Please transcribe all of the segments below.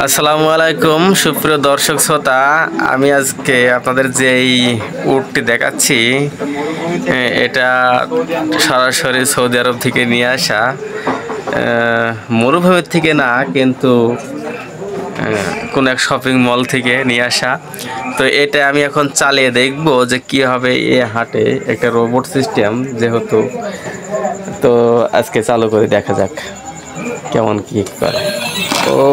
আসসালামু আলাইকুম সুপ্রিয় দর্শক শ্রোতা, আমি আজকে আপনাদের যে এই উটটি দেখাচ্ছি এটা সরাসরি সৌদি আরব থেকে নিয়ে আসা, মরুভূমির থেকে না, কিন্তু কোন এক শপিং মল থেকে নিয়ে আসা। তো এটা আমি এখন চালিয়ে দেখব যে কি হবে এ হাটে, একটা রোবট সিস্টেম যেহেতু। তো আজকে চালু করে দেখা যাক কেমন কি করে। ও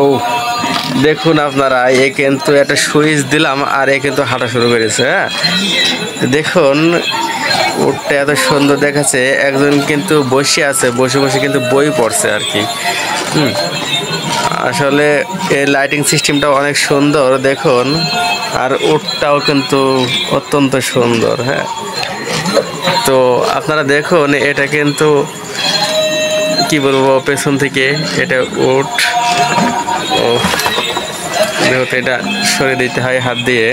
দেখুন আপনারা, এ কিন্তু একটা সুইচ দিলাম আর এ কিন্তু হাঁটা শুরু করেছে। হ্যাঁ, দেখুন উটটা এত সুন্দর দেখাচ্ছে। একজন কিন্তু বসে আছে, বসে বসে কিন্তু বই পড়ছে আর কি। আসলে এই লাইটিং সিস্টেমটা অনেক সুন্দর দেখুন, আর উটটাও কিন্তু অত্যন্ত সুন্দর। হ্যাঁ, তো আপনারা দেখুন এটা কিন্তু কি বলবো, পেছন থেকে এটা উট। ও যেহেতু এটা সরিয়ে দিতে হয় হাত দিয়ে,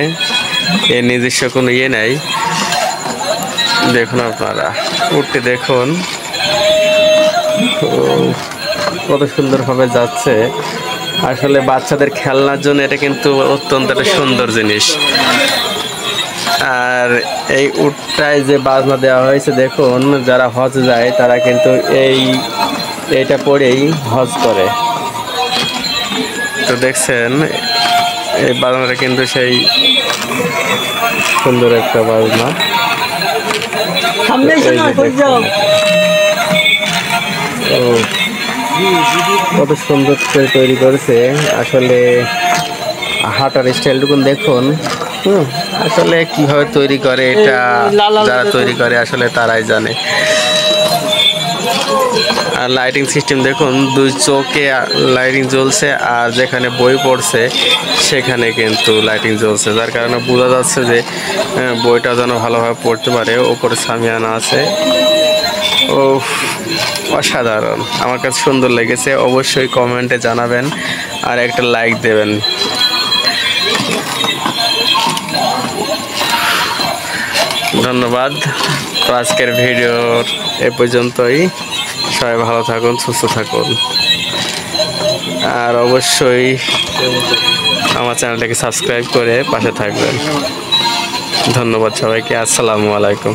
এর নিজস্ব কোনো ইয়ে নাই। দেখুন আপনারা উটটি দেখুন কত সুন্দরভাবে যাচ্ছে। আসলে বাচ্চাদের খেলনার জন্য এটা কিন্তু অত্যন্ত একটা সুন্দর জিনিস। আর এই উটটায় যে বাজনা দেওয়া হয়েছে দেখুন, যারা হজ যায় তারা কিন্তু এইটা পরেই হজ করে। তো দেখছেন এই বাজনাটা কিন্তু সেই সুন্দর একটা বাজনা। কত সুন্দর করে তৈরি করেছে। আসলে হাঁটার স্টাইলটুকু দেখুন। আসলে কিভাবে তৈরি করে এটা, যারা তৈরি করে আসলে তারাই জানে। আর লাইটিং সিস্টেম দেখুন, দুই চোখে লাইটিং জ্বলছে, আর যেখানে বই পড়ছে সেখানে কিন্তু লাইটিং জ্বলছে, যার কারণে বোঝা যাচ্ছে যে বইটা যেন ভালোভাবে পড়তে পারে। ওপরে সামিয়ানা আছে। ও অসাধারণ, আমার কাছে সুন্দর লেগেছে। অবশ্যই কমেন্টে জানাবেন আর একটা লাইক দেবেন। ধন্যবাদ। তো আজকের ভিডিওর এ পর্যন্তই। সবাই ভালো থাকুন, সুস্থ থাকুন, আর অবশ্যই আমার চ্যানেলটাকে সাবস্ক্রাইব করে পাশে থাকবেন। ধন্যবাদ সবাইকে। আসসালামু আলাইকুম।